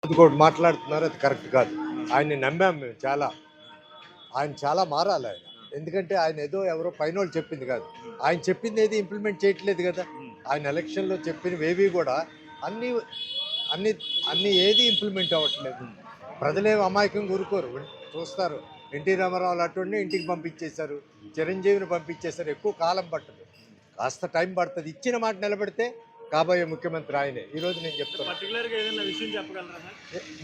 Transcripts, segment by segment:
ఇంకోటి మాట్లాడుతున్నారు, అది కరెక్ట్ కాదు. ఆయన్ని నమ్మాం మేము చాలా. ఆయన చాలా మారాలి ఆయన. ఎందుకంటే ఆయన ఏదో ఎవరో పైనోళ్ళు చెప్పింది కాదు. ఆయన చెప్పింది ఏది ఇంప్లిమెంట్ చేయట్లేదు కదా. ఆయన ఎలక్షన్లో చెప్పినవేవి కూడా అన్నీ అన్ని అన్ని ఏది ఇంప్లిమెంట్ అవ్వట్లేదు. ప్రజలేం అమాయకంగా ఊరుకోరు, చూస్తారు. ఎన్టీ రామారావు అటువంటి ఇంటికి పంపించేశారు, చిరంజీవిని పంపించేశారు. ఎక్కువ కాలం పట్టదు, కాస్త టైం పడుతుంది. ఇచ్చిన మాట నిలబడితే కాబోయే ముఖ్యమంత్రి ఆయనే. ఈరోజు నేను చెప్తాను.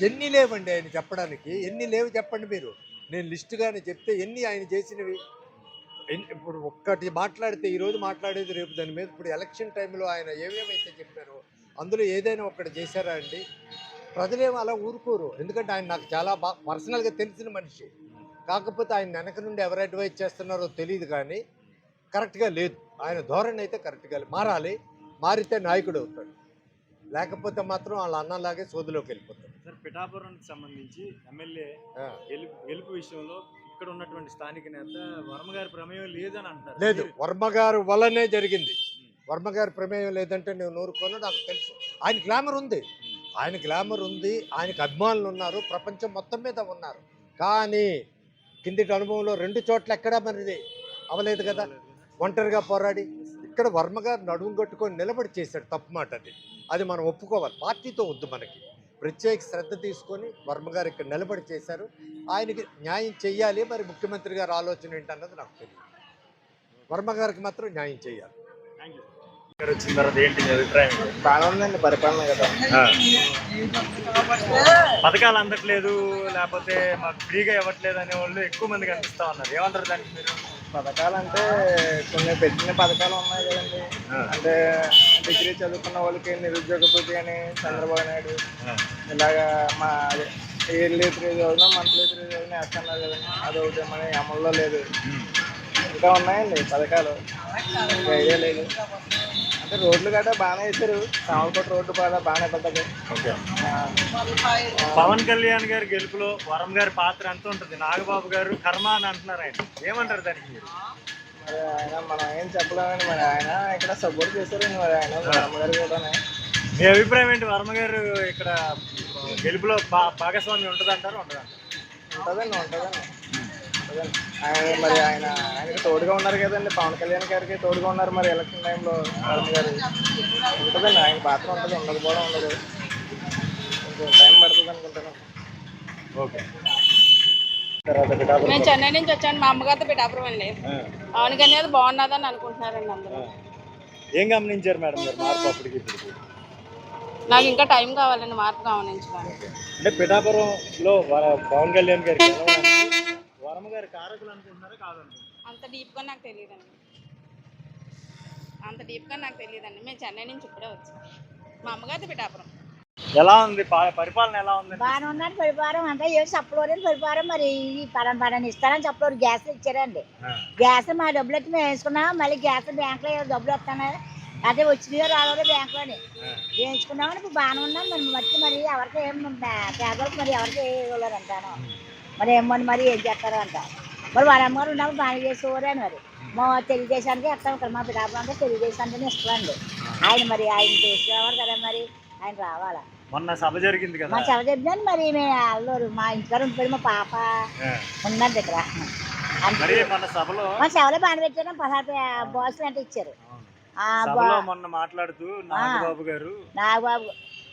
ఎన్ని లేవండి ఆయన చెప్పడానికి, ఎన్ని లేవు చెప్పండి మీరు. నేను లిస్టుగానే చెప్తే ఎన్ని ఆయన చేసినవి. ఇప్పుడు ఒక్కటి మాట్లాడితే ఈరోజు మాట్లాడేది రేపు దాని మీద. ఇప్పుడు ఎలక్షన్ టైంలో ఆయన ఏమేమైతే చెప్పారో అందులో ఏదైనా ఒక్కటి చేశారా అండి? ప్రజలేమో అలా ఊరుకోరు. ఎందుకంటే ఆయన నాకు చాలా బాగా పర్సనల్గా తెలిసిన మనిషి. కాకపోతే ఆయన వెనక నుండి ఎవరు అడ్వైజ్ చేస్తున్నారో తెలియదు, కానీ కరెక్ట్గా లేదు. ఆయన ధోరణి అయితే కరెక్ట్గా మారాలి. మారితే నాయకుడు అవుతాడు, లేకపోతే మాత్రం వాళ్ళ అన్నలాగే సోదులోకి వెళ్ళిపోతాడు. సార్, పిఠాపురానికి సంబంధించి ఎమ్మెల్యే గెలుపు విషయంలో ఇక్కడ ఉన్నటువంటి స్థానిక నేత వర్మ గారి ప్రమేయం లేదని అంటారు. లేదు, వర్మ గారు వల్లనే జరిగింది. వర్మ గారి ప్రమేయం లేదంటే నేను నూరుకోను, నాకు తెలుసు. ఆయన గ్లామర్ ఉంది, ఆయన గ్లామర్ ఉంది, ఆయనకు అభిమానులు ఉన్నారు, ప్రపంచం మొత్తం మీద ఉన్నారు. కానీ కిందిటి అనుభవంలో 2 చోట్ల ఎక్కడా మనది అవ్వలేదు కదా. ఒంటరిగా పోరాడి ఇక్కడ వర్మ గారు నడుము కట్టుకొని నిలబడి చేశాడు. తప్పు మాట అది మనం ఒప్పుకోవాలి. పార్టీతో వద్దు మనకి. ప్రత్యేక శ్రద్ధ తీసుకొని వర్మ గారు ఇక్కడ నిలబడి చేశారు. ఆయనకి న్యాయం చెయ్యాలి. మరి ముఖ్యమంత్రి గారి ఆలోచన ఏంటన్నది నాకు తెలియదు. వర్మ గారికి మాత్రం న్యాయం చేయాలి. వచ్చిన తర్వాత ఏంటి మీ అభిప్రాయం? బాగా ఉందండి పరిపాలన కదా. పథకాలు అందట్లేదు, లేకపోతే మాకు ఫ్రీగా ఇవ్వట్లేదు అనే వాళ్ళు ఎక్కువ మంది కనిపిస్తా ఉన్నారు. ఏమంటారు దానికి మీరు? పథకాలు అంటే కొన్ని పెట్టిన పథకాలు ఉన్నాయి కదండి. అంటే డిగ్రీ చదువుకున్న వాళ్ళకి నిరుద్యోగ భృతి అని చంద్రబాబు నాయుడు ఇలాగా మా ఇయర్లీ 3,000 మంత్లీ 3,000 వేస్తున్నారు కదండి. అది ఒకటి మన అమల్లో లేదు. ఇంకా ఉన్నాయండి పథకాలు, ఐడియా లేదు. అంటే రోడ్లు గట్రా బాగానే వేశారు. సామలకోట రోడ్డు బాగానే పెద్దగా. పవన్ కళ్యాణ్ గారి గెలుపులో వరం గారి పాత్ర ఎంత ఉంటుంది? నాగబాబు గారు కర్మ అని అంటున్నారు. ఆయన ఏమంటారు దానికి మీరు? మరి ఆయన మనం ఏం చెప్పలేమండి. మరి ఆయన ఇక్కడ సపోర్ట్ చేశారండి. మరి ఆయన వర్మ గారు కూడా. మీ అభిప్రాయం ఏంటి? వర్మ గారు ఇక్కడ గెలుపులో భాగస్వామ్యం ఉంటుందంటారు? ఉంటుందండి. ఆయన మరి ఆయనకి తోడుగా ఉన్నారు కదండి. పవన్ కళ్యాణ్ గారికి తోడుగా ఉన్నారు. మరి ఎలక్షన్ టైంలో వర్మ గారు ఉంటుందండి. ఆయన పాత్ర ఉంటుంది, ఉండకపోవడం ఉండదు. కొంచెం టైం పడుతుంది అనుకుంటున్నాను. ఓకే. మేము చెన్నై నుంచి వచ్చాను. మా అమ్మగారితో పిఠాపురం అండి. పవన్ కళ్యాణ్ బాగున్నదని అనుకుంటున్నారండి అందరూ. ఏం గమనించారు మేడం గారు మార్పు అప్పటికి ఇప్పటికి? నాకు ఇంకా టైం కావాలండి మార్పు గమనించడానికి. అంటే పిఠాపురంలో పవన్ కళ్యాణ్ గారికి వర్మ గారి కారకులు అనుకుంటున్నారా కాదనుకుంటున్నారు? అంత డీప్గా నాకు తెలియదండి. మేము చెన్నై నుంచి ఇప్పుడే వచ్చాం. మా అమ్మగారితో పిఠాపురం. ఎలా ఉంది పరిపాలన? ఎలా ఉంది? బాగానే ఉందండి పరిపాలన. అంటే ఏం చెప్పలేరు పరిపాలన. మరి ఈ పలానా ఇస్తారని చెప్పలేరు. గ్యాస్ ఇచ్చారండి. గ్యాస్ మా డబ్బులు ఎత్తి మేము వేసుకున్నాం. మళ్ళీ గ్యాస్ బ్యాంకులో డబ్బులు వస్తాను అదే వచ్చినాయో రావాలో బ్యాంకులోని వేయించుకున్నామని ఇప్పుడు బాగానే ఉన్నాం. మరి ఎవరికి ఏం పేదలకు మరి ఎవరికి ఇవ్వలేరు అంటాను. మరి ఏమని మరి ఏం చేస్తారు అంట. మరి వాళ్ళ అమ్మగారు ఉన్నప్పుడు బాగా చేసేవారు అని. మరి మా తెలుగుదేశానికి ఇస్తాం ఇక్కడ. మా పిఠాపురం అంటే తెలుగుదేశానికి ఇస్తామండి. ఆయన మరి ఆయన చూసేవారు కదా. మరి ఆయన రావాలా. మొన్న సభ జరిగింది కదా. మా సభ జరిగిందని మరి మేము అల్లూరు మా ఇంటికాడ ఉంటుంది. మా పాప ఉందండి ఇక్కడ. మా సభలో బాగా పెట్టారు. 16 బాక్సులు అంటే ఇచ్చారు. మొన్న మాట్లాడుతూ నాగబాబు నాగబాబు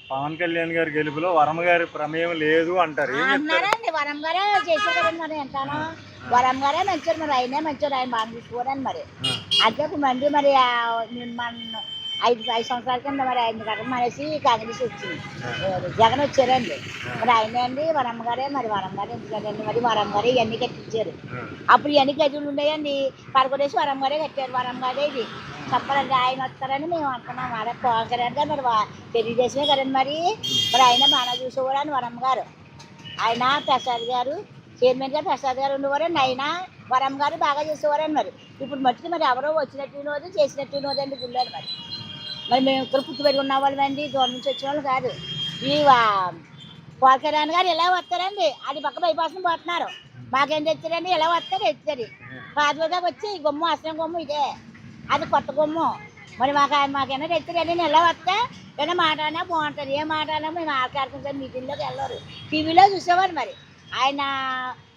పవన్ కళ్యాణ్ గారి గెలుపులో వరం గారి ప్రమేయం లేదు అంటారు. అన్నారండి. వరం గారే చేశారు కదండి. మరి ఎంతనో వరం గారే మంచారు. మరి ఆయనే మంచారు. ఆయన బాగా చూసుకోరని మరి అంటే మంది మరి మన 5 సంవత్సరాల కింద మరి 5 రకం అనేసి కాంగ్రెస్ వచ్చింది. జగన్ వచ్చారండి. మరి ఆయనే అండి వరం గారే. మరి వరం గారే ఎందుకండి మరి వరం గారే ఇవన్నీ కట్టించారు. అప్పుడు ఇవన్నీ గదులు ఉన్నాయండి. 11 వరం గారే కట్టారు. వరం గారే ఇది చెప్పాలండి. ఆయన వస్తారని మేము అనుకున్నాం. అదే పవన్ కళ్యాణ్ గారు మరి తెలుగుదేశమే కదండి. మరి ఆయన బాగా చూసేవారని వరం గారు. ఆయన ప్రసాద్ గారు చైర్మన్ గారు ప్రసాద్ గారు ఉండేవారండి. ఆయన వరం గారు బాగా చేసేవారని. మరి ఇప్పుడు మట్టుకు మరి ఎవరో వచ్చినట్టు వినోదు చేసినట్టు వినోదండి గుళ్ళని. మరి మేము ఇక్కడ పుట్టుబడి ఉన్న వాళ్ళండి, దూరం నుంచి వచ్చిన వాళ్ళు కాదు. ఈ పవన్ కళ్యాణ్ గారు ఎలా వస్తారండి? అది పక్క బైపాస్ని పోతున్నారు. మాకేం తెచ్చారండి? ఎలా వస్తారు ఎత్తారు. పాదవదాకా వచ్చి ఈ గుమ్మ అసలు గుమ్మ ఇదే. అది కొత్త గుమ్మ. మరి మాకైనా తెచ్చారండి నేను ఎలా వస్తే ఏదైనా మాట్లాడినా బాగుంటుంది. ఏం మాట్లాడినా మేము ఆడకాడుకుంటాం, మీటింగ్లోకి వెళ్ళరు. టీవీలో చూసేవారు. మరి ఆయన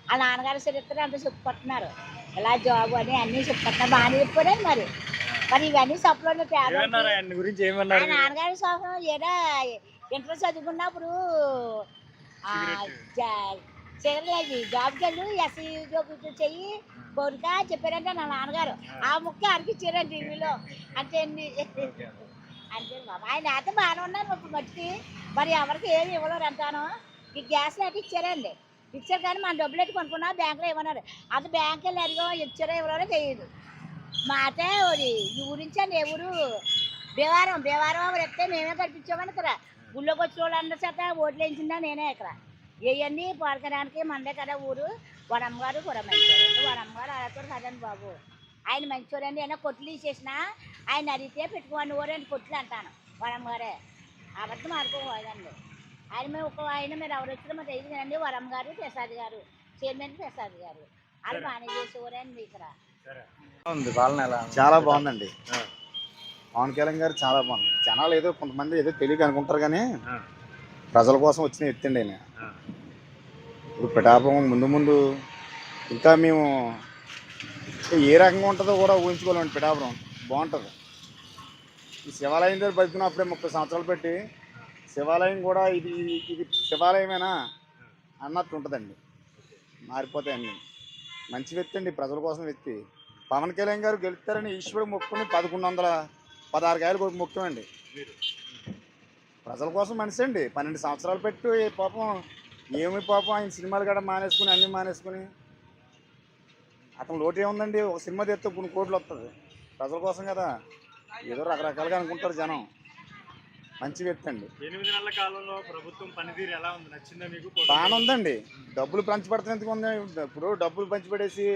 వాళ్ళ నాన్నగారు చరిత్ర అంతా చెప్పుకుంటున్నారు, ఇలా జాబ్ అని అన్నీ చెప్పుకుంటున్నారు, బాగానే చెప్పుకోలేదు. మరి మరి ఇవన్నీ సప్లోనే ఏమన్నారు ఆయన గురించి ఏమన్నారు? నాన్నగారి సోహం ఏదో ఇంటర్ చదువుకున్నప్పుడు చివరి జాబ్కి వెళ్ళి ఎస్సీ ఉద్యోగం చెయ్యి కోరిక చెప్పారంటే నా నాన్నగారు ఆ ముక్క అనిపించారండి టీవీలో. అంటే అంతే బాబా, ఆయన అయితే బాగానే ఉన్నారు ఇప్పుడు మట్టికి. మరి ఎవరికి ఏమి ఇవ్వలేరు అంటాను. ఈ గ్యాస్లో అయితే ఇచ్చారండి, ఇచ్చారు కానీ మన డబ్బులు ఎట్టి కొనుక్కున్నా బ్యాంకులో ఇవ్వన్నారు. అది బ్యాంక్ వెళ్ళి అడిగో ఇచ్చారో ఇవ్వరో తెలియదు. మాటే ఈ ఊరించి అండి ఏ ఊరు భీమవరం ఎత్తే మేమే కనిపించామని ఇక్కడ గుళ్ళోకి వచ్చిన వాళ్ళందరి చేత ఓట్లు వేయించిందా నేనే. ఇక్కడ ఇవన్నీ పాడుకోవడానికి మందే కదా ఊరు. వడమ్మగారు కూడా మంచోరండి, వడమ్మగారు అడగకూడదు కదండి బాబు. ఆయన మంచోరండి. అయినా కొట్లు తీసేసినా ఆయన అడిగితే పెట్టుకోండి ఊరండి కొట్లు అంటాను. వడమ్మగారే అబద్ధం ఆడుకోదండి. ఆయన మేము ఒక ఆయన మీరు ఎవరు వచ్చినా మరి తెలియదు కదండి. వడమ్మగారు ప్రసాద్ గారు, చైర్మన్ ప్రసాద్ గారు వాళ్ళు బాగానే చేసేవారండి ఇక్కడ. ఉంది పాలన ఎలా? చాలా బాగుందండి. పవన్ కళ్యాణ్ గారు చాలా బాగుంది. జనాలు ఏదో కొంతమంది ఏదో తెలియక అనుకుంటారు కానీ ప్రజల కోసం వచ్చిన ఎత్తండి ఆయన. ఇప్పుడు పిఠాపురం ముందు ముందు ఇంకా మేము ఏ రకంగా ఉంటుందో కూడా ఊహించుకోలేమండి. పిఠాపురం బాగుంటుంది. ఈ శివాలయం దగ్గర బతుకున్నప్పుడే 30 సంవత్సరాలు పెట్టి శివాలయం కూడా ఇది ఇది శివాలయమేనా అన్నట్టు ఉంటుందండి. మారిపోతాయి అన్నీ. మంచి వ్యక్తి అండి, ప్రజల కోసం వ్యక్తి. పవన్ కళ్యాణ్ గారు గెలుస్తారని ఈశ్వరుడు మొక్కుని 1116 కాయలు ముఖ్యమండి. ప్రజల కోసం మనిషి అండి. 12 సంవత్సరాలు పెట్టి పాపం ఆయన సినిమాలు కూడా మానేసుకుని అన్నీ మానేసుకుని అతను లోటు ఏముందండి. ఒక సినిమా తెస్తే కొన్ని కోట్లు వస్తుంది. ప్రజల కోసం కదా. ఏదో రకరకాలుగా అనుకుంటారు జనం. మంచి వ్యక్తి అండి. 8 నెలల కాలంలో ప్రభుత్వం పనితీరు ఎలా ఉంది? నచ్చిందా మీకు? బాగానే ఉందండి. డబ్బులు పంచిపెడతాం ఎందుకు ఉంది. ఇప్పుడు డబ్బులు పంచిపెట్టేసి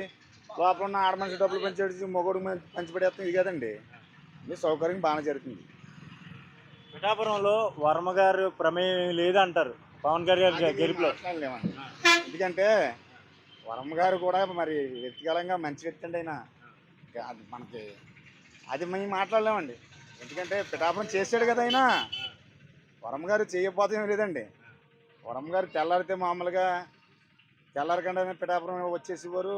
లోపల ఉన్న ఆడ మనిషి డబ్బులు పంచిపెట్టేసి మొగోడు పంచిపెట్టేస్తాం ఇది కదండి. ఇది సౌకర్యం బాగానే జరుగుతుంది. పిఠాపురంలో వర్మ గారు ప్రమేయం లేదంటారు పవన్ గారి గెలుపులో. ఎందుకంటే వర్మ గారు కూడా మరి వ్యక్తిగతంగా మంచి వ్యక్తి అండి. అయినా అది మనకి అది మేము మాట్లాడలేమండి. ఎందుకంటే పిఠాపురం చేసాడు కదా అయినా. వర్మ గారు చేయకపోతే ఏం లేదండి. వర్మ గారు తెల్లారితే మామూలుగా తెల్లారకుండా పిఠాపురం వచ్చేసేవారు.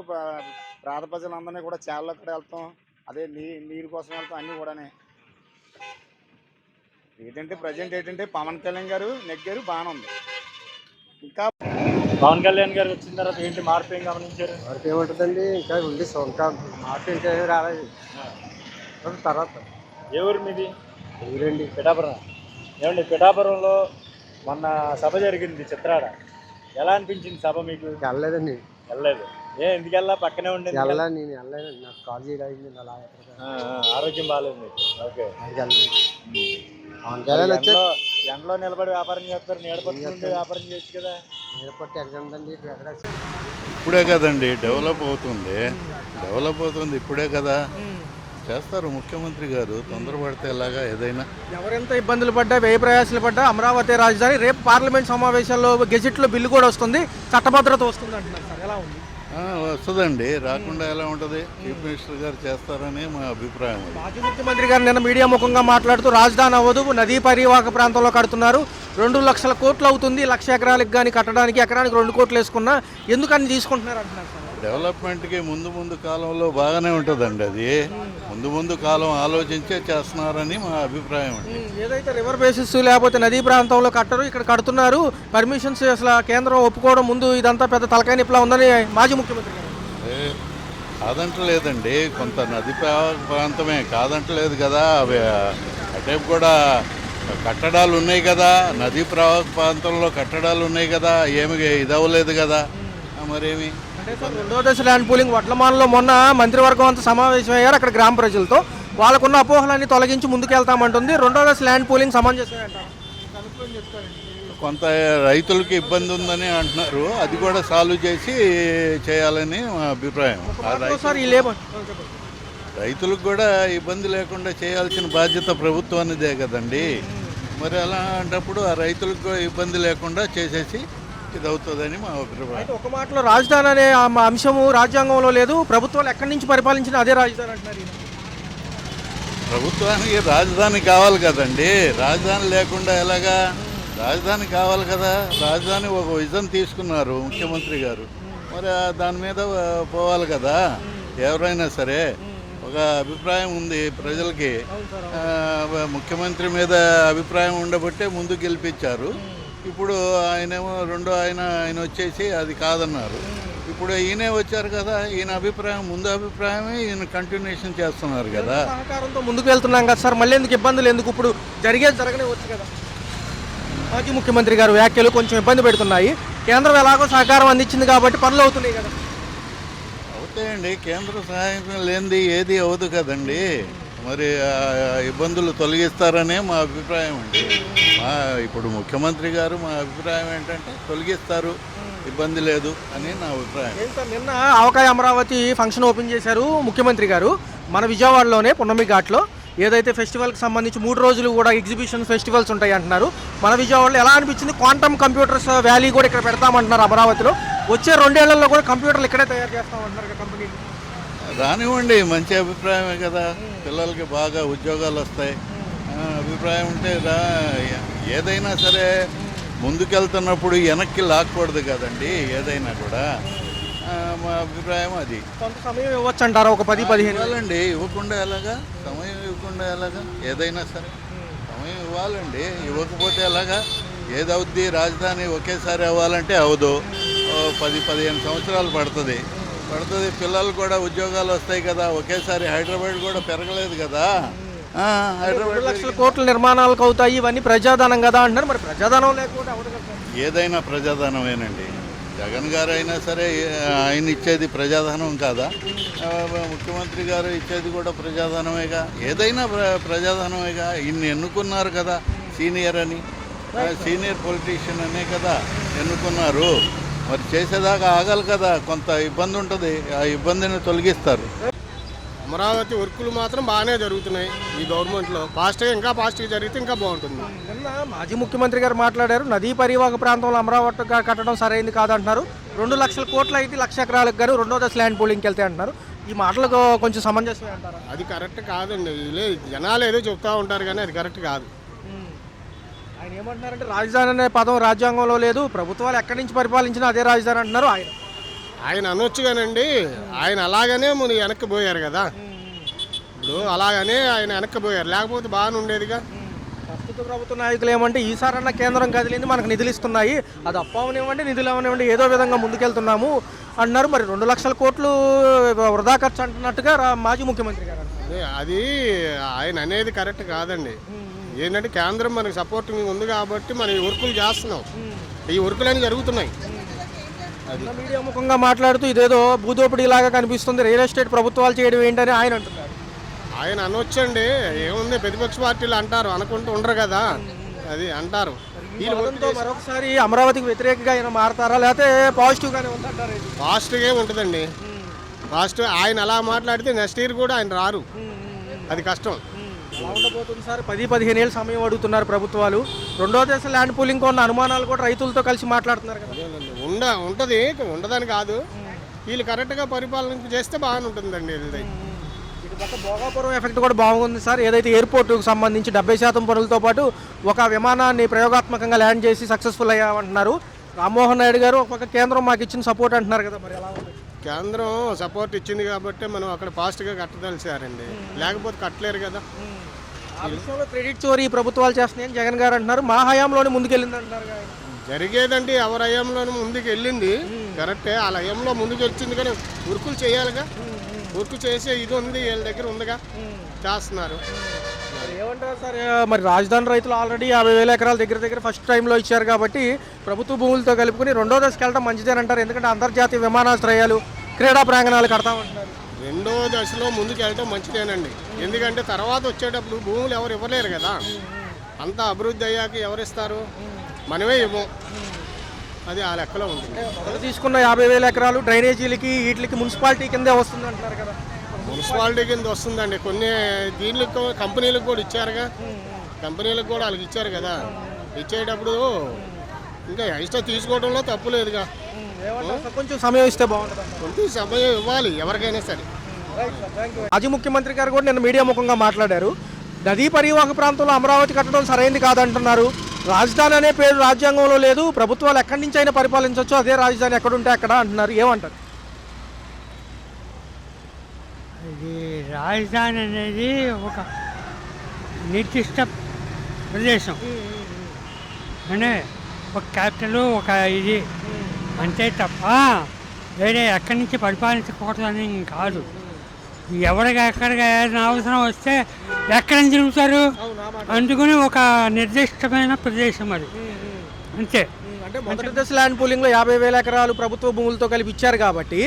పేద ప్రజలందరినీ కూడా చాలా కూడా వెళ్తాం. అదే నీరు కోసం వెళ్తాం అన్నీ కూడానే. ఏంటంటే ప్రజెంట్ ఏంటంటే పవన్ కళ్యాణ్ గారు నెగ్గారు, బాగానే ఉంది. ఇంకా పవన్ కళ్యాణ్ గారు వచ్చిన తర్వాత ఏంటి మార్పు ఏం గమనించారు? మార్పు ఏముంటుందండి, ఇంకా ఉంది ఇంకా మార్పు ఇంకా ఏమి రాలేదు. తర్వాత ఏ ఊరు మీది? ఊరండి పిఠాపురం. ఏమండి పిఠాపురంలో మొన్న సభ జరిగింది చిత్రాడ. ఎలా అనిపించింది సభ మీకు? వెళ్ళలేదండి. వెళ్ళలేదు. ఎందుకు వెళ్ళా? పక్కనే ఉండేది. నేను వెళ్ళలేదండి. నాకు కాల్ చేయలేదు. అలా ఆరోగ్యం బాగాలేదు మీకు? ఓకే. ఎండలో నిలబడి వ్యాపారం చేస్తారు, నీడపట్టి వ్యాపారం చేయొచ్చు కదా. నీడపట్టి ఎక్కడండి? ఇప్పుడే కదండి డెవలప్ అవుతుంది ఇప్పుడే కదా చేస్తారు ముఖ్యమంత్రి గారు. తొందరపడితే ఎలాగా ఏదైనా ఎవరెంత ఇబ్బందులు పడ్డా, వ్యయ ప్రయాసాలు పడ్డా అమరావతి రాజధాని. రేపు పార్లమెంట్ సమావేశాల్లో గెజిట్లో బిల్లు కూడా వస్తుంది, చట్టభద్రత వస్తుంది అంటున్నారు సార్. ఎలా ఉంది? వస్తుందండి, రాకుండా ఎలా ఉంటుంది. చీఫ్ మినిస్టర్ గారు చేస్తారని మా అభిప్రాయం. మాజీ ముఖ్యమంత్రి గారు నిన్న మీడియా ముఖంగా మాట్లాడుతూ రాజధాని అవ్వదు, నదీ పరివాహక ప్రాంతంలో కడుతున్నారు, 2 లక్షల కోట్లు అవుతుంది, 1,00,000 ఎకరాలకు కానీ కట్టడానికి ఎకరానికి 2 కోట్లు వేసుకున్నా ఎందుకని తీసుకుంటున్నారు అంటున్నారు సార్. డెవలప్మెంట్కి ముందు కాలంలో బాగానే ఉంటుందండి. అది ముందు కాలం ఆలోచించే చేస్తున్నారని మా అభిప్రాయం అండి. ఏదైతే రివర్ బేసిస్ లేకపోతే నదీ ప్రాంతంలో కట్టరు, ఇక్కడ కడుతున్నారు. పర్మిషన్స్ అసలు కేంద్రం ఒప్పుకోవడం ముందు ఇదంతా పెద్ద తలకాయ నిప్పులా ఉందని మాజీ ముఖ్యమంత్రి గారు. కాదంటలేదండి, కొంత నది ప్రాంతమే కాదంటలేదు కదా. అవి అటేపు కూడా కట్టడాలు ఉన్నాయి కదా, నదీ ప్రాంతంలో కట్టడాలు ఉన్నాయి కదా, ఏమి ఇదవ్వలేదు కదా. మరేమి అంటే సార్ 2వ దశ ల్యాండ్ పూలింగ్ వడ్లమాలలో మొన్న మంత్రివర్గం అంతా సమావేశం అయ్యారు అక్కడ గ్రామ ప్రజలతో. వాళ్ళకున్న అపోహలన్నీ తొలగించి ముందుకెళ్తామంటుంది. 2వ దశ ల్యాండ్ పూలింగ్ సమంజసమే అంటారు. కొంత రైతులకి ఇబ్బంది ఉందని అంటున్నారు, అది కూడా సాల్వ్ చేయాలని మా అభిప్రాయం. రైతులకు కూడా ఇబ్బంది లేకుండా చేయాల్సిన బాధ్యత ప్రభుత్వానిదే కదండి. మరి అలాంటప్పుడు ఆ రైతులకు కూడా ఇబ్బంది లేకుండా చేసేసి ఇది అవుతుందని మా అభిప్రాయం. ఒక మాటలో రాజధాని అనే అంశము రాజ్యాంగంలో లేదు, ప్రభుత్వాలు ఎక్కడి నుంచి పరిపాలించినా అదే రాజధాని అంటున్నారు. ప్రభుత్వానికి రాజధాని కావాలి కదండి. రాజధాని లేకుండా ఎలాగా? రాజధాని కావాలి కదా. రాజధాని ఒక విజన్ తీసుకున్నారు ముఖ్యమంత్రి గారు, మరి దాని మీద పోవాలి కదా. ఎవరైనా సరే ఒక అభిప్రాయం ఉంది ప్రజలకి. ముఖ్యమంత్రి మీద అభిప్రాయం ఉండబట్టే ముందు గెలిపించారు. ఇప్పుడు ఆయనేమో ఆయన వచ్చేసి అది కాదన్నారు. ఇప్పుడు ఈయనే వచ్చారు కదా, ఈయన అభిప్రాయం ముందు అభిప్రాయమే ఈయన కంటిన్యూషన్ చేస్తున్నారు కదా. సహకారంతో ముందుకు వెళ్తున్నాం కదా సార్, మళ్ళీ ఎందుకు ఇబ్బందులు ఎందుకు? ఇప్పుడు జరగనే వచ్చు కదా. మాజీ ముఖ్యమంత్రి గారు వ్యాఖ్యలు కొంచెం ఇబ్బంది పెడుతున్నాయి. కేంద్రం ఎలాగో సహకారం అందించింది కాబట్టి పనులు అవుతున్నాయి కదా. అవుతాయండి, కేంద్ర సహాయం లేనిది ఏది అవ్వదు కదండి. మరి ఇబ్బందులు తొలగిస్తారనే మా అభిప్రాయం అండి. ఇప్పుడు ముఖ్యమంత్రి గారు మా అభిప్రాయం ఏంటంటే తొలగిస్తారు, ఇబ్బంది లేదు అని నా అభిప్రాయం. నిన్న ఆవకాయ అమరావతి ఫంక్షన్ ఓపెన్ చేశారు ముఖ్యమంత్రి గారు మన విజయవాడలోనే పున్నమి ఘాట్లో. ఏదైతే ఫెస్టివల్కి సంబంధించి 3 రోజులు కూడా ఎగ్జిబిషన్ ఫెస్టివల్స్ ఉంటాయి అంటున్నారు. మన విజయవాడలో ఎలా అనిపించింది? క్వాంటమ్ కంప్యూటర్స్ వ్యాలీ కూడా ఇక్కడ పెడతామంటున్నారు అమరావతిలో. వచ్చే 2 ఏళ్లలో కూడా కంప్యూటర్లు ఇక్కడే తయారు చేస్తామంటున్నారు కంపెనీ. రానివ్వండి, మంచి అభిప్రాయమే కదా. పిల్లలకి బాగా ఉద్యోగాలు వస్తాయి. అభిప్రాయం ఉంటే ఏదైనా సరే ముందుకెళ్తున్నప్పుడు వెనక్కి లాక్కూడదు కదండి. ఏదైనా కూడా మా అభిప్రాయం అది. కొంత సమయం ఇవ్వచ్చు అంటారా? ఒక 10-15 ఇవ్వాలండి. ఇవ్వకుండా ఎలాగా? సమయం ఇవ్వకుండా ఎలాగా? ఏదైనా సరే సమయం ఇవ్వాలండి. ఇవ్వకపోతే ఎలాగా? ఏదవుద్ది? రాజధాని ఒకేసారి అవ్వాలంటే అవదు. 10-15 సంవత్సరాలు పడుతుంది. పిల్లలు కూడా ఉద్యోగాలు వస్తాయి కదా. ఒకేసారి హైదరాబాద్ కూడా పెరగలేదు కదా. హైదరాబాద్ 2 లక్షల కోట్ల నిర్మాణాలకు అవుతాయి. ఇవన్నీ ప్రజాధనం కదా అంటున్నారు. మరి ప్రజాధనం లేకపోతే అవదు కదా. ఏదైనా ప్రజాధనమేనండి. జగన్ గారు అయినా సరే ఆయన ఇచ్చేది ప్రజాధనం కాదా? ముఖ్యమంత్రి గారు ఇచ్చేది కూడా ప్రజాధనమేగా. ఏదైనా ప్రజాధనమేగా. ఇన్ని ఎన్నుకున్నారు కదా సీనియర్ అని, సీనియర్ పొలిటీషియన్ అనే కదా ఎన్నుకున్నారు. మరి చేసేదాకా ఆగాలి కదా. కొంత ఇబ్బంది ఉంటుంది, ఆ ఇబ్బందిని తొలగిస్తారు. అమరావతి వర్కులు మాత్రం బాగానే జరుగుతున్నాయి ఈ గవర్నమెంట్లో. ఇంకా ఫాస్ట్గా జరిగితే ఇంకా బాగుంటుంది. నిన్న మాజీ ముఖ్యమంత్రి గారు మాట్లాడారు, నదీ పరివాహక ప్రాంతంలో అమరావతిగా కట్టడం సరైంది కాదంటున్నారు. 2 లక్షల కోట్లు అయితే 1,00,000 ఎకరాలకు గారు 2వ దశ ల్యాండ్ పూలింగ్కి వెళ్తే అంటున్నారు. ఈ మాటలకు కొంచెం సమంజసమే అంటారా? అది కరెక్ట్ కాదండి. జనాలు ఏదో చెప్తా ఉంటారు కానీ అది కరెక్ట్ కాదు. ఆయన ఏమంటున్నారంటే రాజధాని అనే పదం రాజ్యాంగంలో లేదు, ప్రభుత్వాలు ఎక్కడి నుంచి పరిపాలించినా అదే రాజధాని అంటున్నారు. ఆయన అనొచ్చు కానండి. ఆయన అలాగనే మన వెనక్కి పోయారు కదా. ఇప్పుడు అలాగనే ఆయన వెనక్కి పోయారు, లేకపోతే బాగానే ఉండేదిగా. ప్రస్తుత ప్రభుత్వ నాయకులు ఏమంటే ఈసారన్నా కేంద్రం కదిలింది, మనకు నిధులు ఇస్తున్నాయి, అది అప్పవనివ్వండి నిధులు అవనివ్వండి ఏదో విధంగా ముందుకెళ్తున్నాము అన్నారు. మరి 2 లక్షల కోట్లు వృధా ఖర్చు అంటున్నట్టుగా మాజీ ముఖ్యమంత్రి గారు. అది ఆయన అనేది కరెక్ట్ కాదండి. ఏంటంటే కేంద్రం మనకి సపోర్టింగ్ ఉంది కాబట్టి మనం ఈ వర్కులు చేస్తున్నాం. ఈ వర్కులన్నీ జరుగుతున్నాయి. మీడియా ముఖంగా మాట్లాడుతూ ఇదేదో భూదోపిడీ లాగా కనిపిస్తుంది, రియల్ ఎస్టేట్ ప్రభుత్వాలు చేయడం ఏంటని ఆయన అంటున్నారు. ఆయన అనొచ్చండి, ఏముంది ప్రతిపక్ష పార్టీలు అంటారు, అనుకుంటూ ఉండరు కదా, అది అంటారు. మరొకసారి అమరావతికి వ్యతిరేకంగా ఆయన మారతారా లేకపోతే పాజిటివ్గానే ఉందంటారు? పాజిటివ్గా ఉంటుందండి. పాజిటివ్. ఆయన అలా మాట్లాడితే నెక్స్ట్ ఇయర్ కూడా ఆయన రారు, అది కష్టం. ఎలా ఉండబోతుంది సార్? 10-15 ఏళ్ళ సమయం అడుగుతున్నారు ప్రభుత్వాలు. 2వ దశ ల్యాండ్ పూలింగ్ ఉన్న అనుమానాలు కూడా రైతులతో కలిసి మాట్లాడుతున్నారు కదా. ఉంటుంది, ఉండదని కాదు. వీళ్ళు కరెక్ట్గా పరిపాలన చేస్తే బాగానే ఉంటుందండి. ఇటు పక్క భోగాపురం ఎఫెక్ట్ కూడా బాగుంది సార్. ఏదైతే ఎయిర్పోర్టుకు సంబంధించి 70% పనులతో పాటు ఒక విమానాన్ని ప్రయోగాత్మకంగా ల్యాండ్ చేసి సక్సెస్ఫుల్ అయ్యామంటున్నారు. రామ్మోహన్ నాయుడు గారు ఒక పక్క కేంద్రం మాకు ఇచ్చిన సపోర్ట్ అంటున్నారు కదా, మరి ఎలా ఉంది? కేంద్రం సపోర్ట్ ఇచ్చింది కాబట్టి మనం అక్కడ ఫాస్ట్గా కట్టదలిచారండి, లేకపోతే కట్టలేరు కదా. ఆ విషయంలో క్రెడిట్ చోరీ ప్రభుత్వాలు చేస్తున్నాయని జగన్ గారు అంటున్నారు. మా హయాంలోనే ముందుకెళ్ళింది అంటున్నారు. జరిగేదండి, ఎవరి హయాంలోనే ముందుకు వెళ్ళింది కరెక్టే. ఆ హయాంలో ముందుకు వచ్చింది కానీ వర్కులు చేయాలిగా. వర్క్ చేసే ఇది ఉంది, వీళ్ళ దగ్గర ఉందిగా, చేస్తున్నారు. ఏమంటారు సార్? మరి రాజధాని రైతులు ఆల్రెడీ 50,000 ఎకరాల దగ్గర ఫస్ట్ టైంలో ఇచ్చారు కాబట్టి ప్రభుత్వ భూములతో కలుపుకొని 2వ దశకి వెళ్ళడం మంచిదేనంటారు. ఎందుకంటే అంతర్జాతీయ విమానాశ్రయాలు, క్రీడా ప్రాంగణాలు కడతామంటున్నారు. 2వ దశలో ముందుకు వెళ్ళడం మంచిదేనండి. ఎందుకంటే తర్వాత వచ్చేటప్పుడు భూములు ఎవరు ఇవ్వలేరు కదా. అంతా అభివృద్ధి అయ్యాక ఎవరు ఇస్తారు? మనమే ఇవ్వం. అది ఆ లెక్కలో ఉంటుంది. మొదలు తీసుకున్న 50,000 ఎకరాలు డ్రైనేజీలకి వీటికి మున్సిపాలిటీ కిందే వస్తుంది అంటున్నారు కదా. మున్సిపాలిటీ కింద వస్తుందండి. కొన్ని దీనికి కంపెనీలకు కూడా ఇచ్చారుగా. కంపెనీలకు కూడా వాళ్ళకి ఇచ్చారు కదా. ఇచ్చేటప్పుడు ఇంకా ఎక్స్ట్రా తీసుకోవడంలో తప్పు లేదుగా. కొంచెం సమయం ఇస్తే బాగుంటుంది. కొంచెం సమయం ఇవ్వాలి ఎవరికైనా సరే. మాజీ ముఖ్యమంత్రి గారు కూడా నిన్న మీడియా ముఖంగా మాట్లాడారు. నదీ పరివాహక ప్రాంతంలో అమరావతి కట్టడం సరైంది కాదంటున్నారు. రాజధాని అనే పేరు రాజ్యాంగంలో లేదు, ప్రభుత్వాలు ఎక్కడి నుంచి అయినా పరిపాలించవచ్చు, అదే రాజధాని ఎక్కడుంటే అక్కడ అంటున్నారు. ఏమంటారు? ఇది రాజధాని అనేది ఒక నిర్దిష్ట ప్రదేశం, అంటే ఒక క్యాపిటల్, ఒక ఇది అంతే తప్ప వేరే ఎక్కడి నుంచి పరిపాలించకూడదని కాదు. ఎవరికి ఎక్కడికి ఏదైనా అవసరం వస్తే ఎక్కడ నుంచి తిరుగుతారు, అందుకని ఒక నిర్దిష్టమైన ప్రదేశం అది అంతే. అంటే మొదటి దశ ల్యాండ్ పూలింగ్లో 50,000 ఎకరాలు ప్రభుత్వ భూములతో కలిపి ఇచ్చారు కాబట్టి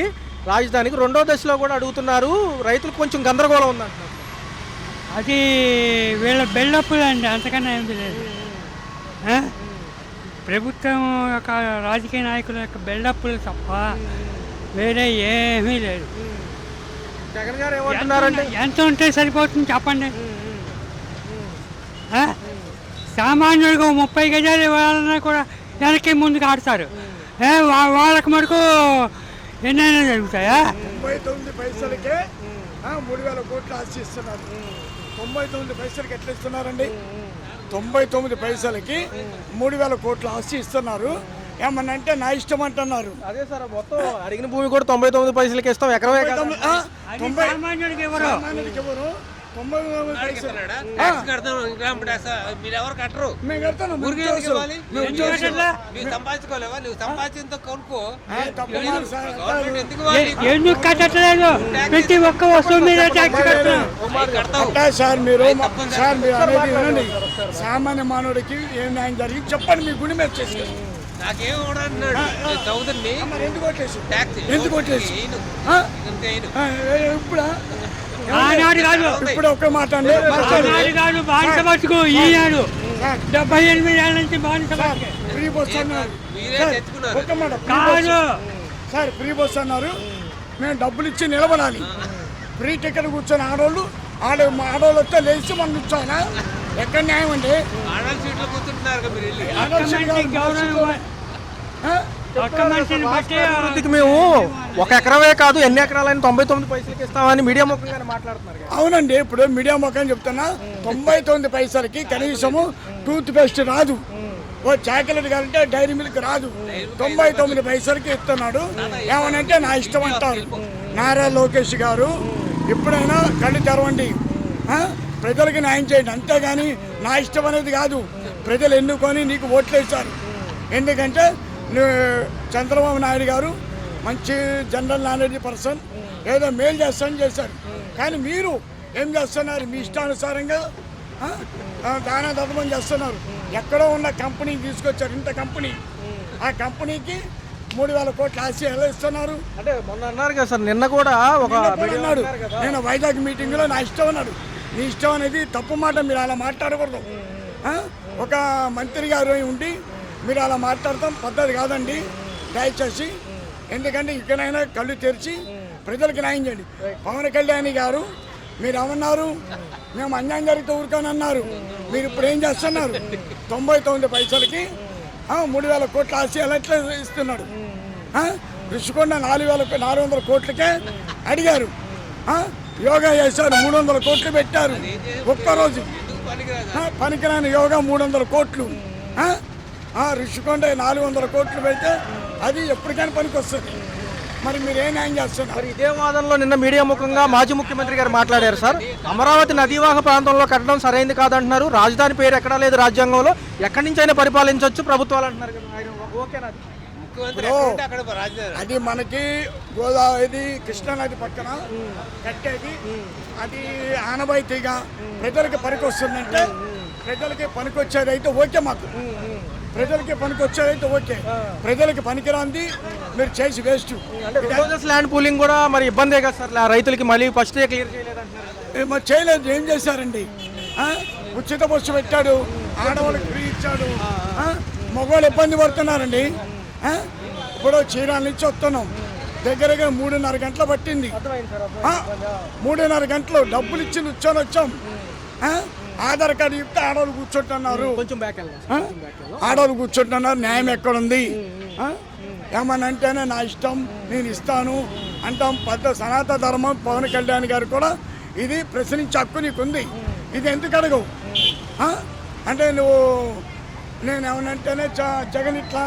రాజధానికి రెండో దశలో కూడా అడుగుతున్నారు. రైతులకు కొంచెం గందరగోళం ఉందంటున్నారు. అది వీళ్ళ బిల్డప్లు అండి, అంతకన్నా ఏం లేదు. ప్రభుత్వం యొక్క రాజకీయ నాయకుల యొక్క బిల్డప్లు తప్ప వేరే ఏమీ లేదు. జగన్ గారు ఏమంటున్నారంటే ఎంత ఉంటే సరిపోతుంది చెప్పండి. సామాన్యుడికి 30 గజాలు ఇవ్వాలన్నా కూడా వెనక్కి ముందుకు ఆడతారు. వాళ్ళకి మటుకు ఎన్నైనా జరుగుతాయా? 99 పైసలకే 3,000 కోట్లు ఆస్తి ఇస్తున్నారు. 99 పైసలకి ఎట్లా ఇస్తున్నారండి? 99 పైసలకి 3,000 కోట్లు ఆస్తి ఇస్తున్నారు. ఏమన్నంటే నా ఇష్టం అంటున్నారు. అదే సార్, మొత్తం అడిగిన భూమి కూడా 99 పైసలకి ఇస్తాం, ఎకరమే కాదు. 90 సామాన్యుడికి ఎవరు? సామాన్యుడికి ఎవరు? 99 పైసలు మీరెవరు కట్టరు, మేము కడతాను. సంపాదించుకోలేవా? నువ్వు సంపాదించడంతో కొనుక్కో. ఎందుకు కట్టట్లేదు? ప్రతి ఒక్క వస్తువు మీద ట్యాక్స్ కడతాం. సార్ మీరు అనేది వినండి. సామాన్య మానవుడికి ఏం న్యాయం జరిగింది చెప్పండి, మీ గుడి మీద చేసుకోండి. నాకేం అన్నాడు చౌదరిని ఎందుకు కొట్టేసి ఇప్పుడు ఆనాడు కాదు, ఇప్పుడు ఒక్క మాట అండి. ఆనాడు కాదు, బానిస బతుకు ఈనాడు 78 ఏళ్ళ నుంచి బానిస బతుకు. ఫ్రీ బస్ అన్నారు. ఒక్క మాట కాదు సార్, ఫ్రీ బస్ అన్నారు. మేము డబ్బులు ఇచ్చి నిలబడాలి. ఫ్రీ టికెట్ కూర్చొని ఆడవాళ్ళు వస్తే లేచి మనం కూర్చోనా? ఎక్కడ న్యాయం అండి? ఆడవాళ్ళ సీట్లో కూర్చుంటున్నారు మీరు వెళ్ళి. ఒక్క మనిషిని బట్టి అభివృద్ధికి మేము 1 ఎకరమే కాదు ఎన్ని ఎకరాలని 99 పైసలకి ఇస్తామని మీడియా ముఖంగానే మాట్లాడుతున్నారు. అవునండి, ఇప్పుడు మీడియా ముఖం చెప్తున్నా. 99 పైసలకి కనీసము టూత్ పేస్ట్ రాదు, ఓ చాక్లెట్ కావాలంటే డైరీ మిల్క్ రాదు. 99 పైసలకి ఇస్తున్నాడు. ఏమనంటే నా ఇష్టం అంటారు. నారా లోకేష్ గారు ఎప్పుడైనా కళ్ళు తెరవండి, ప్రజలకి న్యాయం చేయండి, అంతేగాని నా ఇష్టం అనేది కాదు. ప్రజలు ఎన్నుకొని నీకు ఓట్లు వేశారు. ఎందుకంటే చంద్రబాబు నాయుడు గారు మంచి జనరల్ నాలెడ్జ్ పర్సన్, ఏదో మేలు చేస్తానని చేశారు. కానీ మీరు ఏం చేస్తున్నారు? మీ ఇష్టానుసారంగా దానా దత్తమని చేస్తున్నారు. ఎక్కడో ఉన్న కంపెనీని తీసుకొచ్చారు, ఇంత కంపెనీ. ఆ కంపెనీకి 3,000 కోట్ల ఆస్తి ఎలా ఇస్తున్నారు? అంటే మొన్న అన్నారు కదా సార్, నిన్న కూడా ఒక అన్నాడు. నేను వైజాగ్ మీటింగ్లో నా ఇష్టం అన్నాడు. నీ ఇష్టం అనేది తప్పు మాట, మీరు అలా మాట్లాడకూడదు. ఒక మంత్రి గారు ఉండి మీరు అలా మాట్లాడతాం పద్ధతి కాదండి, దయచేసి. ఎందుకంటే ఇక్కడైనా కళ్ళు తెరిచి ప్రజలకు న్యాయం చేయండి. పవన్ కళ్యాణ్ గారు మీరు ఏమన్నారు? మేము అన్యాయం జరిగితే ఊరుకొని అన్నారు. మీరు ఇప్పుడు ఏం చేస్తున్నారు? 99 పైసలకి 3,000 కోట్ల ఆస్తి ఎలా ఎట్లా ఇస్తున్నాడు? రుషికొండ 400 కోట్లకే అడిగారు. యోగా చేశారు, 300 కోట్లు పెట్టారు ఒక్కరోజు. పనికిరాని యోగా 300 కోట్లు. రుషికొండ 400 కోట్లు పెడితే అది ఎప్పటికైనా పనికి వస్తుంది. మరి మీరు ఏ న్యాయం చేస్తున్నారు? మరి ఇదే వాదనలో నిన్న మీడియా ముఖంగా మాజీ ముఖ్యమంత్రి గారు మాట్లాడారు సార్. అమరావతి నదీవాహ ప్రాంతంలో కట్టడం సరైంది కాదంటున్నారు. రాజధాని పేరు ఎక్కడా లేదు రాజ్యాంగంలో, ఎక్కడి నుంచి అయినా పరిపాలించవచ్చు ప్రభుత్వాలు అంటున్నారు. ఓకేనా? అది మనకి గోదావరి కృష్ణా నది పక్కన కట్టేది. అది ఆనవాయితీగా ప్రజలకి పనికి వస్తుందంటే, ప్రజలకి పనికి వచ్చేదైతే ఓకే. మాకు ప్రజలకి పనికి వచ్చేదైతే ఓకే. ప్రజలకి పనికిరాంది మీరు చేసి వేస్ట్. ల్యాండ్ పూలింగ్ కూడా మరి ఇబ్బందే కదా సార్, రైతులకి మళ్ళీ ఫస్ట్ క్లియర్ చేయలేదు. మరి చేయలేదు, ఏం చేశారండి? ఉచిత బస్సు పెట్టాడు, ఆడవాళ్ళకి ఫ్రీ ఇచ్చాడు. మగవాళ్ళు ఇబ్బంది పడుతున్నారండి. ఇప్పుడు చీరాల నుంచి వస్తున్నాం, దగ్గరగా 3:30 గంటలు పట్టింది. 3:30 గంటలు డబ్బులు ఇచ్చి కూర్చొని వచ్చాం. ఆధార్ కార్డు చెప్తే ఆడవాళ్ళు కూర్చుంటున్నారు, ఆడవాళ్ళు కూర్చుంటున్నారు. న్యాయం ఎక్కడుంది? ఏమనంటేనే నా ఇష్టం, నేను ఇస్తాను అంటాం. పెద్ద సనాతన ధర్మం పవన్ కళ్యాణ్ గారు కూడా ఇది ప్రశ్నించే హక్కు నీకుంది. ఇది ఎందుకు అడగవు? అంటే నువ్వు నేనేమనంటేనే జగన్ ఇట్లా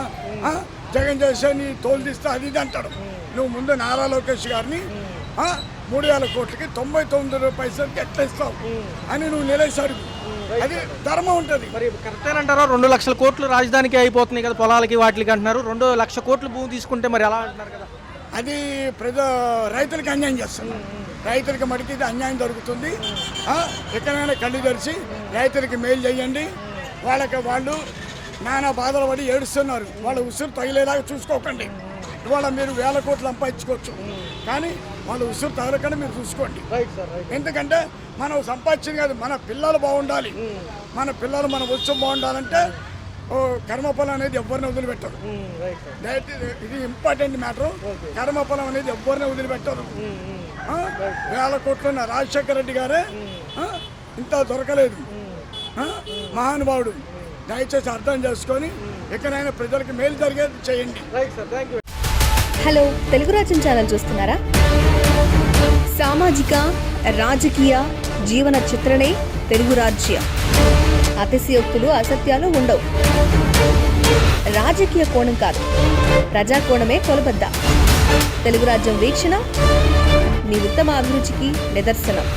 జగన్ చేసే నీ తోలు తీస్తా అది ఇది అంటాడు. నువ్వు ముందు నారా లోకేష్ గారిని 3,000 కోట్లకి 99 పైసలకి ఎట్లా ఇస్తావు అని నువ్వు నిలేసాడు. అది ధర్మం ఉంటుంది. మరి కరెక్టేనంటారా? 2 లక్షల కోట్లు రాజధానికి అయిపోతున్నాయి కదా, పొలాలకి వాటికి అంటున్నారు. 2 లక్షల కోట్లు భూమి తీసుకుంటే మరి ఎలా అంటున్నారు కదా? అది రైతులకి అన్యాయం చేస్తున్నారు. రైతులకి మటుకు ఇది అన్యాయం జరుగుతుంది. ఎక్కడైనా కళ్ళు తెరిచి రైతులకి మేలు చేయండి. వాళ్ళు నానా బాధలు పడి ఏడుస్తున్నారు. వాళ్ళ ఉసురు తగిలేలాగా చూసుకోకండి. ఇవాళ మీరు 1000 కోట్లు సంపాదించుకోవచ్చు, కానీ వాళ్ళ ఉసురు తగలకుండా మీరు చూసుకోండి. ఎందుకంటే మనం సంపాదించింది కాదు, మన పిల్లలు బాగుండాలి. మన పిల్లలు మన ఉత్సవం బాగుండాలంటే కర్మఫలం అనేది ఎవరిని వదిలిపెట్టరు. ఇది ఇంపార్టెంట్ మ్యాటర్. కర్మఫలం అనేది ఎవరిని వదిలిపెట్టరు. 1000 కోట్లు ఉన్న రాజశేఖర రెడ్డి గారే ఇంత దొరకలేదు. మహానుభావుడు. దయచేసి అర్థం చేసుకొని ఎక్కడైనా ప్రజలకు మేలు జరిగేది చేయండి. హలో, తెలుగు రాజ్యం ఛానల్ చూస్తున్నారా? సామాజిక రాజకీయ జీవన చిత్రణే తెలుగు రాజ్యం. అతిశయోక్తులు అసత్యాలు ఉండవు. రాజకీయ కోణం కాదు, ప్రజా కోణమే కొలబద్ద. తెలుగు రాజ్యం వీక్షణ మీ ఉత్తమ అభిరుచికి నిదర్శనం.